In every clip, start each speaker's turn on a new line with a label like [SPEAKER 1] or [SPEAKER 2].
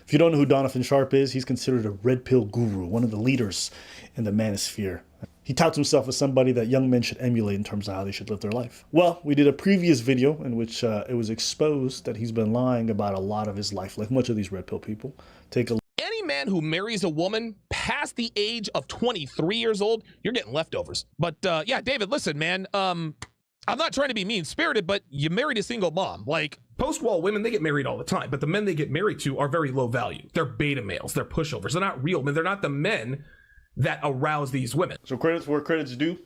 [SPEAKER 1] If you don't know who Donovan Sharpe is, he's considered a red pill guru, one of the leaders in the manosphere. He touts himself as somebody that young men should emulate in terms of how they should live their life. Well, we did a previous video in which it was exposed that he's been lying about a lot of his life, like much of these red pill people. Take a
[SPEAKER 2] Any man who marries a woman past the age of 23 years old, you're getting leftovers. But yeah, David, listen, man, I'm not trying to be mean-spirited, but you married a single mom. Like,
[SPEAKER 3] Post-wall women, they get married all the time, but the men they get married to are very low value. They're beta males. They're pushovers. They're not real men. They're not the men that arouse these women.
[SPEAKER 1] So credits where credit's due.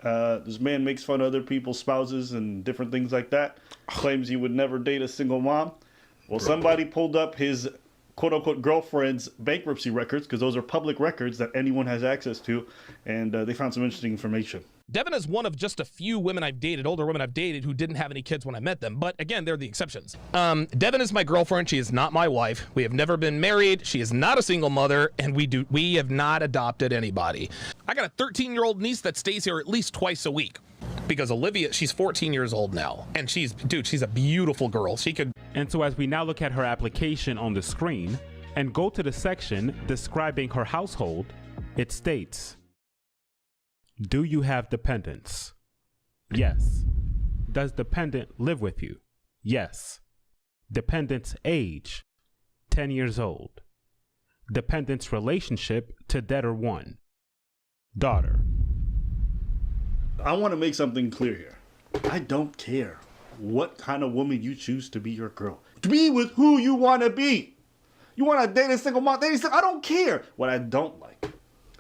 [SPEAKER 1] This man makes fun of other people's spouses and different things like that. Claims he would never date a single mom. Well, somebody pulled up his quote-unquote girlfriend's bankruptcy records, because those are public records that anyone has access to, and they found some interesting information.
[SPEAKER 2] Devin is one of just a few women I've dated, older women I've dated, who didn't have any kids when I met them. But again, they're the exceptions. Devin is my girlfriend. She is not my wife. We have never been married. She is not a single mother, and we have not adopted anybody. I got a 13-year-old niece that stays here at least twice a week. Because Olivia, she's 14 years old now, and she's a beautiful girl. She could.
[SPEAKER 4] And so as we now look at her application on the screen and go to the section describing her household, it states, do you have dependents? Yes. Does dependent live with you? Yes. Dependent's age, 10 years old. Dependent's relationship to debtor 1. Daughter.
[SPEAKER 1] I want to make something clear here. I don't care what kind of woman you choose to be your girl. Be with who you want to be. You want to date a single mom, I don't care. What I don't like,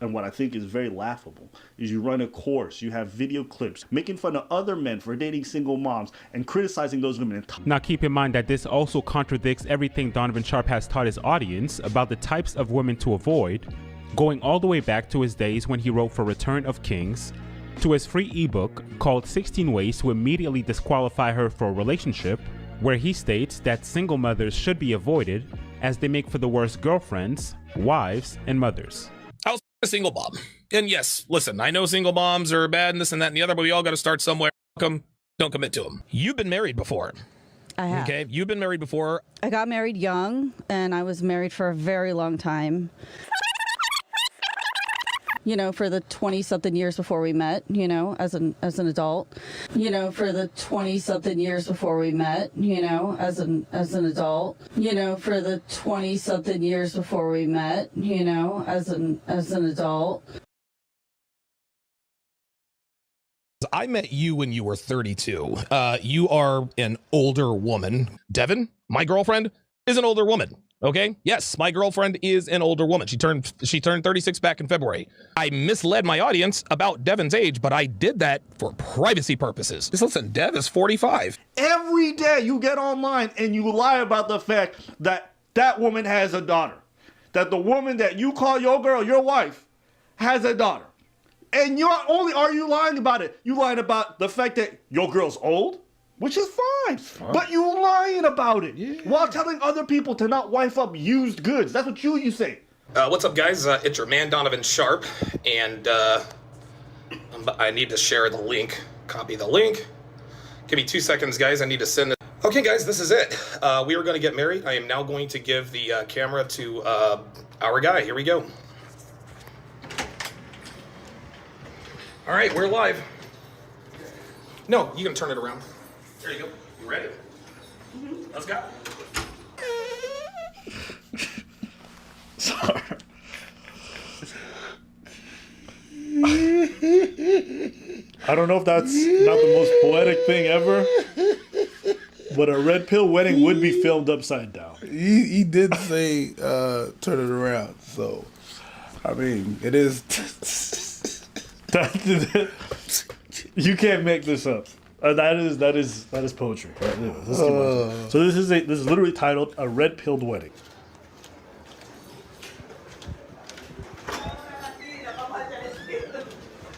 [SPEAKER 1] and what I think is very laughable, is you run a course, you have video clips, making fun of other men for dating single moms, and criticizing those women.
[SPEAKER 4] Now keep in mind that this also contradicts everything Donovan Sharpe has taught his audience about the types of women to avoid, going all the way back to his days when he wrote for Return of Kings, to his free ebook called 16 Ways to Immediately Disqualify Her for a Relationship, where he states that single mothers should be avoided as they make for the worst girlfriends, wives, and mothers.
[SPEAKER 2] I was a single mom. And yes, listen, I know single moms are bad and this and that and the other, but we all got to start somewhere. Don't commit to them. You've been married before.
[SPEAKER 5] I have.
[SPEAKER 2] Okay, you've been married before.
[SPEAKER 5] I got married young, and I was married for a very long time. You know, for the 20-something years before we met, you know, as an adult. You know, for the 20-something years before we met, you know, as an adult. You know, for the 20-something years before we met, you know, as an adult.
[SPEAKER 2] I met you when you were 32. You are an older woman. Devin, my girlfriend, is an older woman. Okay. Yes, my girlfriend is an older woman. She turned 36 back in February. I misled my audience about Devin's age, but I did that for privacy purposes. Just listen, Dev is 45.
[SPEAKER 1] Every day you get online and you lie about the fact that that woman has a daughter. That the woman that you call your girl, your wife, has a daughter. And not only are you lying about it, you lying about the fact that your girl's old, which is fine. But you lying about it while telling other people to not wife up used goods. That's what you say.
[SPEAKER 2] What's up, guys? It's your man, Donovan Sharpe, and I need to share the link. Copy the link. Give me 2 seconds, guys. I need to send it. Okay, guys, this is it. We are going to get married. I am now going to give the camera to our guy. Here we go. All right, we're live. No, you can turn it around. There you go. You ready? Let's go.
[SPEAKER 1] Sorry. I don't know if that's not the most poetic thing ever, but a red pill wedding would be filmed upside down.
[SPEAKER 6] He did say turn it around, so I mean it is.
[SPEAKER 1] You can't make this up. That is poetry. So this is literally titled "A Red Pilled Wedding."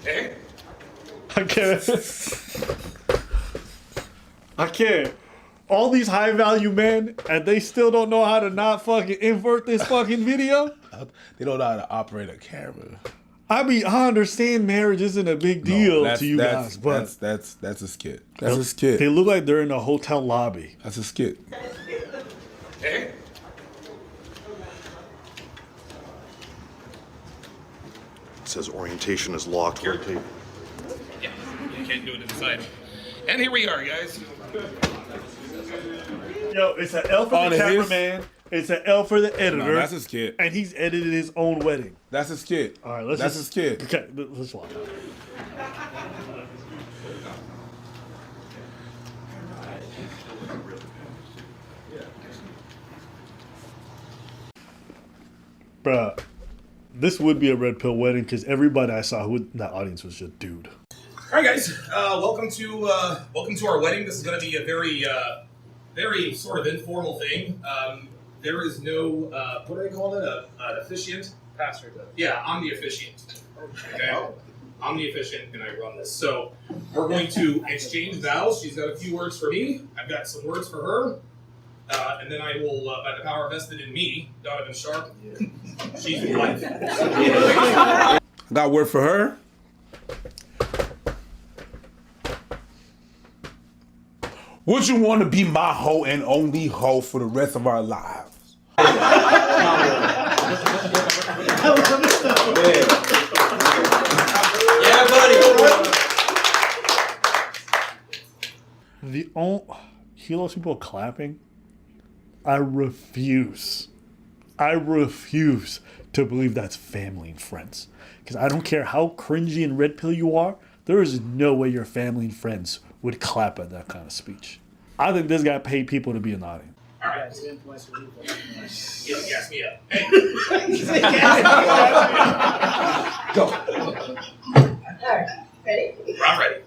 [SPEAKER 2] Hey.
[SPEAKER 1] I can't. All these high value men, and they still don't know how to not fucking invert this fucking video.
[SPEAKER 6] They don't know how to operate a camera.
[SPEAKER 1] I mean, I understand marriage isn't a big deal to you guys, but
[SPEAKER 6] that's a skit. That's a skit.
[SPEAKER 1] They look like they're in a hotel lobby.
[SPEAKER 6] That's a skit.
[SPEAKER 2] Hey.
[SPEAKER 7] says orientation is locked.
[SPEAKER 2] Yeah, you can't do it inside. And here we are, guys.
[SPEAKER 1] Yo, it's an L for the cameraman. It's an L for the editor.
[SPEAKER 6] No, that's his kid.
[SPEAKER 1] And he's edited his own wedding.
[SPEAKER 6] That's his kid.
[SPEAKER 1] All right,
[SPEAKER 6] That's his kid.
[SPEAKER 1] Okay, let's watch. Bruh, this would be a red pill wedding because everybody I saw who in that audience was just dude.
[SPEAKER 2] All right, guys. Welcome to our wedding. This is going to be a very sort of informal thing. There is no what do they call it? An officiant. Pastor. Yeah, I'm the officiant. Okay. I'm the officiant, and I run this. So we're going to exchange vows. She's got a few words for me. I've got some words for her. And then I will, by the power vested in me, Donovan Sharpe, she's the wife.
[SPEAKER 6] Got a word for her. Would you want to be my hoe and only hoe for the rest of our lives?
[SPEAKER 2] Yeah, buddy.
[SPEAKER 1] Hear those people clapping? I refuse to believe that's family and friends. Because I don't care how cringy and red pill you are, there is no way your family and friends would clap at that kind of speech. I think this guy paid people to be in the audience.
[SPEAKER 2] All right. Gas me up. Hey.
[SPEAKER 8] Go. All right. Ready?
[SPEAKER 2] I'm ready.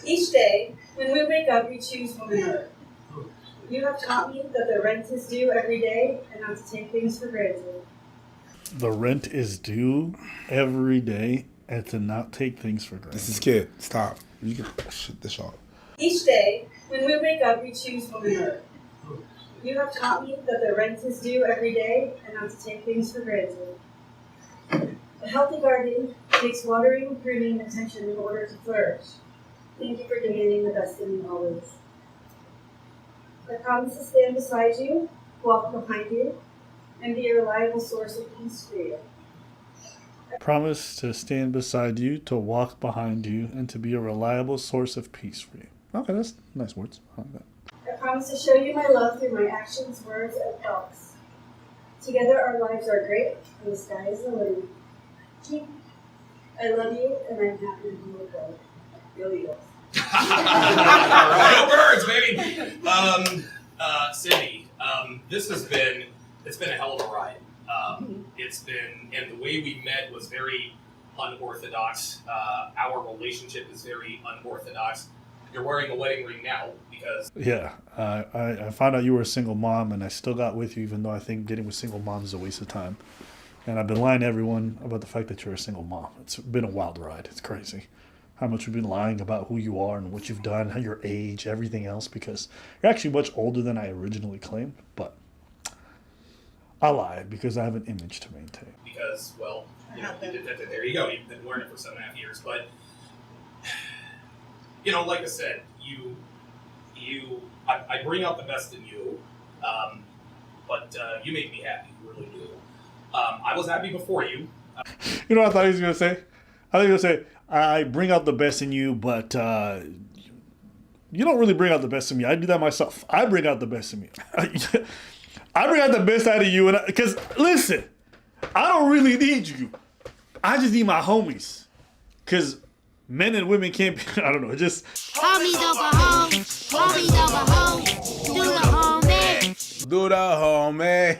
[SPEAKER 8] Each day, when we wake up, we choose womanhood. You have taught me that the rent is due every day and not to take things for granted.
[SPEAKER 1] The rent is due every day and to not take things for granted.
[SPEAKER 6] This is kid. Stop. You can shit this off.
[SPEAKER 8] Each day, when we wake up, we choose womanhood. You have taught me that the rent is due every day and not to take things for granted. A healthy garden takes watering, pruning, and attention in order to flourish. Thank you for demanding the best in me always. I promise to stand beside you, walk behind you, and be a reliable source of peace for you.
[SPEAKER 1] Promise to stand beside you, to walk behind you, and to be a reliable source of peace for you. Okay, that's nice words. I like that.
[SPEAKER 8] I promise to show you my love through my actions, words, and thoughts. Together our lives are great, and the sky is the limit. I love you, and I'm happy to be with you. Yo, yo.
[SPEAKER 2] Good words, baby. Cindy, it's been a hell of a ride. And the way we met was very unorthodox. Our relationship is very unorthodox. You're wearing a wedding ring now because...
[SPEAKER 1] Yeah, I found out you were a single mom, and I still got with you, even though I think getting with single moms is a waste of time. And I've been lying to everyone about the fact that you're a single mom. It's been a wild ride. It's crazy how much we've been lying about who you are and what you've done, how your age, everything else, because you're actually much older than I originally claimed. But I lied because I have an image to maintain.
[SPEAKER 2] Because, well, you know, there you go. You've been wearing it for 7.5 years. But, you know, like I said, I bring out the best in you, but you make me happy. You really do. I was happy before you.
[SPEAKER 1] You know what I thought he was going to say? I think he was going to say, I bring out the best in you, but you don't really bring out the best in me. I do that myself. I bring out the best in me. I bring out the best out of you. Because, listen, I don't really need you. I just need my homies. Because men and women can't be, I don't know, just...
[SPEAKER 9] Homies over home, homies over home, do the homie.
[SPEAKER 6] Do the homie.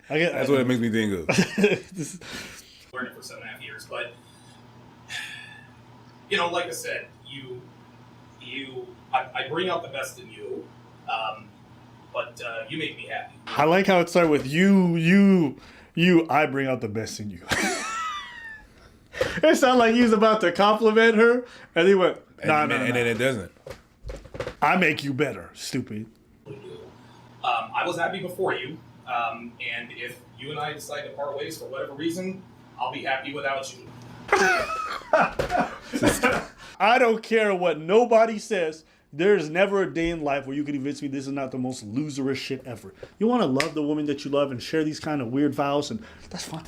[SPEAKER 6] That's what it makes me think of.
[SPEAKER 2] Learned it for 7.5 years, but you know, like I said, I bring out the best in you, but you make me happy.
[SPEAKER 1] I like how it started with you. I bring out the best in you. It sounded like he was about to compliment her, and he went, nah.
[SPEAKER 6] And then it doesn't.
[SPEAKER 1] I make you better, stupid.
[SPEAKER 2] I was happy before you, and if you and I decide to part ways for whatever reason, I'll be happy without you.
[SPEAKER 1] I don't care what nobody says. There's never a day in life where you can convince me this is not the most loserish shit ever. You want to love the woman that you love and share these kind of weird vows, and that's fine.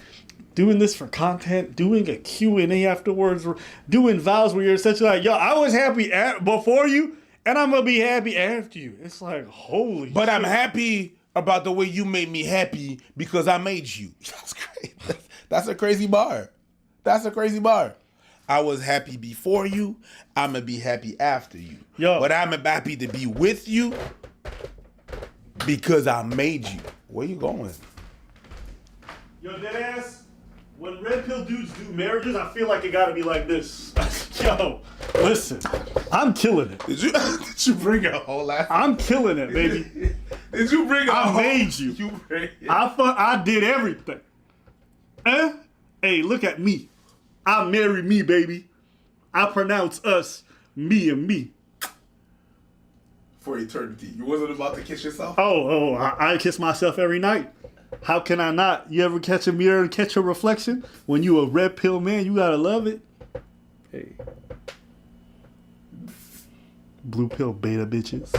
[SPEAKER 1] Doing this for content, doing a Q&A afterwards, doing vows where you're essentially like, yo, I was happy before you, and I'm going to be happy after you. It's like, holy
[SPEAKER 6] But
[SPEAKER 1] shit.
[SPEAKER 6] I'm happy about the way you made me happy because I made you. That's crazy. That's a crazy bar. That's a crazy bar. I was happy before you. I'm going to be happy after you.
[SPEAKER 1] Yo.
[SPEAKER 6] But I'm happy to be with you because I made you. Where you going?
[SPEAKER 1] Yo, deadass, when red pill dudes do marriages, I feel like it got to be like this. Yo, listen, I'm killing it.
[SPEAKER 6] Did you bring a whole laugh?
[SPEAKER 1] I'm killing it, baby.
[SPEAKER 6] Did you bring a
[SPEAKER 1] I
[SPEAKER 6] whole...
[SPEAKER 1] made you. I did everything. Hey, look at me. I marry me, baby. I pronounce us me and me.
[SPEAKER 6] For eternity. You wasn't about to kiss yourself?
[SPEAKER 1] I kiss myself every night. How can I not? You ever catch a mirror and catch a reflection? When you a red pill man, you gotta love it. Hey. Blue pill beta bitches.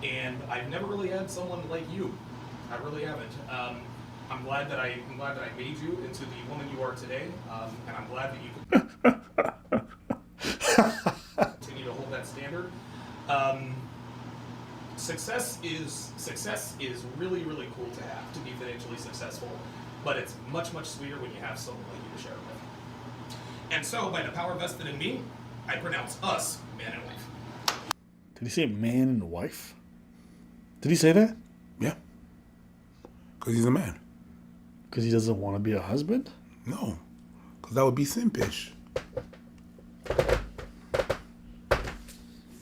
[SPEAKER 2] And I've never really had someone like you. I really haven't. I'm glad that I made you into the woman you are today, and I'm glad that you continue to hold that standard. Success is really, really cool to have, to be financially successful, but it's much, much sweeter when you have someone like you to share it with. And so, by the power vested in me, I pronounce us man and wife.
[SPEAKER 1] Did he say man and wife? Did he say that?
[SPEAKER 6] Yeah. Because he's a man.
[SPEAKER 1] Because he doesn't want to be a husband?
[SPEAKER 6] No. Because that would be simpish.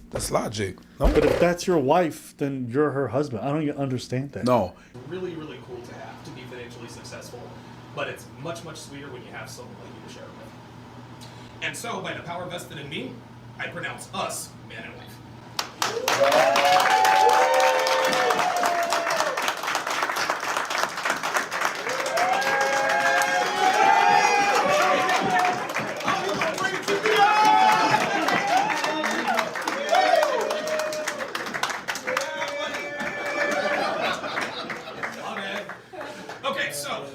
[SPEAKER 6] That's logic. No.
[SPEAKER 1] But if that's your wife, then you're her husband. I don't even understand that.
[SPEAKER 6] No.
[SPEAKER 2] Really, really cool to have, to be financially successful, but it's much, much sweeter when you have someone like you to share it with. And so, by the power vested in me, I pronounce us man and wife.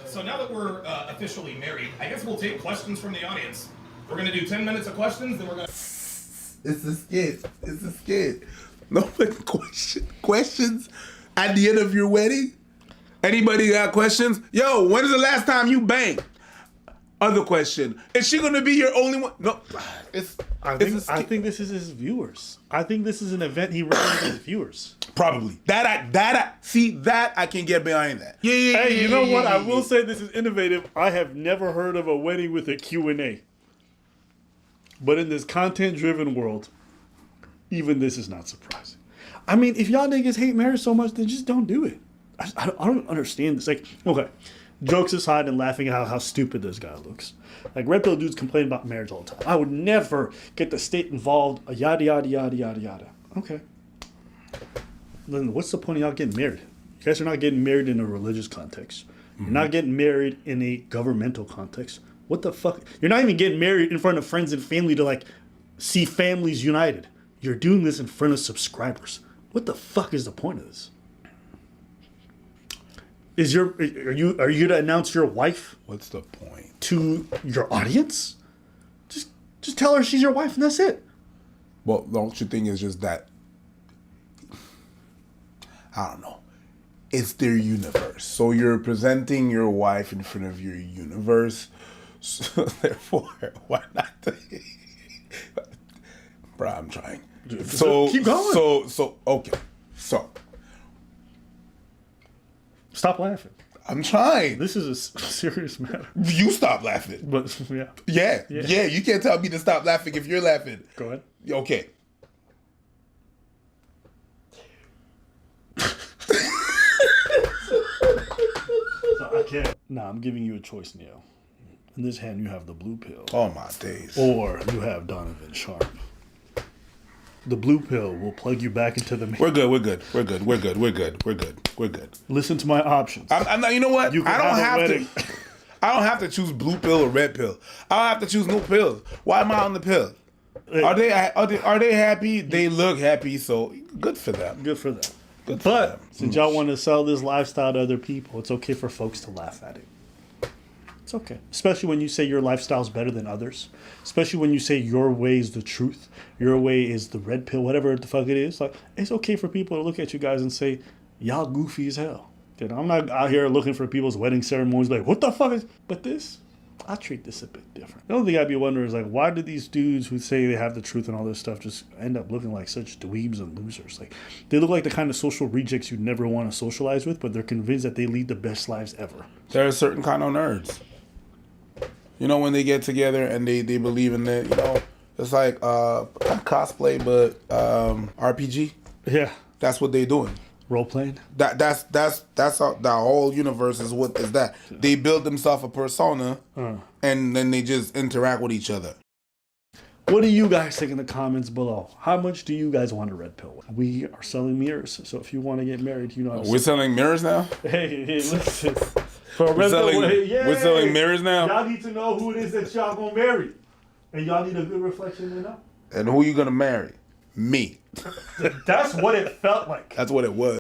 [SPEAKER 2] So now that we're officially married, I guess we'll take questions from the audience. We're gonna do 10 minutes of questions, then we're gonna...
[SPEAKER 6] It's a skit. It's a skit. No questions at the end of your wedding? Anybody got questions? Yo, when is the last time you banged? Other question. Is she gonna be your only one? No.
[SPEAKER 1] I think this is his viewers. I think this is an event he ran with his viewers.
[SPEAKER 6] Probably. That I can get behind that. Yeah.
[SPEAKER 1] Hey, you know what? I will say this is innovative. I have never heard of a wedding with a Q&A. But in this content-driven world, even this is not surprising. I mean, if y'all niggas hate marriage so much, then just don't do it. I don't understand this. Like, okay, jokes aside and laughing at how stupid this guy looks. Like, red pill dudes complain about marriage all the time. I would never get the state involved, yada, yada, yada, yada, yada. Okay. Then what's the point of y'all getting married? You guys are not getting married in a religious context. You're not getting married in a governmental context. What the fuck? You're not even getting married in front of friends and family to, like, see families united. You're doing this in front of subscribers. What the fuck is the point of this? Are you to announce your wife?
[SPEAKER 6] What's the point?
[SPEAKER 1] To your audience? Just tell her she's your wife and that's it.
[SPEAKER 6] Well, don't you think it's just that? I don't know. It's their universe. So you're presenting your wife in front of your universe. So therefore, why not? Bro, I'm trying. So
[SPEAKER 1] keep going.
[SPEAKER 6] So okay. So
[SPEAKER 1] stop laughing.
[SPEAKER 6] I'm trying.
[SPEAKER 1] This is a serious matter.
[SPEAKER 6] You stop laughing.
[SPEAKER 1] But
[SPEAKER 6] yeah. You can't tell me to stop laughing if you're laughing.
[SPEAKER 1] Go ahead.
[SPEAKER 6] Okay.
[SPEAKER 1] I can't. Nah, I'm giving you a choice, Neo. In this hand, you have the blue pill.
[SPEAKER 6] Oh my days.
[SPEAKER 1] Or you have Donovan Sharpe. The blue pill will plug you back into the...
[SPEAKER 6] We're good.
[SPEAKER 1] Listen to my options.
[SPEAKER 6] I'm not, you know what?
[SPEAKER 1] You can
[SPEAKER 6] I don't have to choose blue pill or red pill. I don't have to choose no pills. Why am I on the pill? Are they happy? They look happy, so good for them.
[SPEAKER 1] Good for them.
[SPEAKER 6] Good for
[SPEAKER 1] But
[SPEAKER 6] them.
[SPEAKER 1] since y'all want to sell this lifestyle to other people, it's okay for folks to laugh at it. It's okay. Especially when you say your lifestyle's better than others. Especially when you say your way is the truth. Your way is the red pill, whatever the fuck it is. Like, it's okay for people to look at you guys and say, y'all goofy as hell. Dude, I'm not out here looking for people's wedding ceremonies like, what the fuck is... But this, I treat this a bit different. The only thing I'd be wondering is, like, why do these dudes who say they have the truth and all this stuff just end up looking like such dweebs and losers? Like, they look like the kind of social rejects you'd never want to socialize with, but they're convinced that they lead the best lives ever.
[SPEAKER 6] There are certain kind of nerds. You know, when they get together and they believe in it, you know, it's like cosplay, but RPG.
[SPEAKER 1] Yeah.
[SPEAKER 6] That's what they doing.
[SPEAKER 1] Role playing.
[SPEAKER 6] That's how the whole universe is. What is that? They build themselves a persona, and then they just interact with each other.
[SPEAKER 1] What do you guys think in the comments below? How much do you guys want a red pill? We are selling mirrors, so if you want to get married, you know.
[SPEAKER 6] We're selling mirrors now.
[SPEAKER 1] Hey, listen. For a
[SPEAKER 6] We're
[SPEAKER 1] red pill,
[SPEAKER 6] we're selling mirrors now.
[SPEAKER 1] Y'all need to know who it is that y'all gonna marry, and y'all need a good reflection to know.
[SPEAKER 6] And who you gonna marry? Me.
[SPEAKER 1] That's what it felt like.
[SPEAKER 6] That's what it was.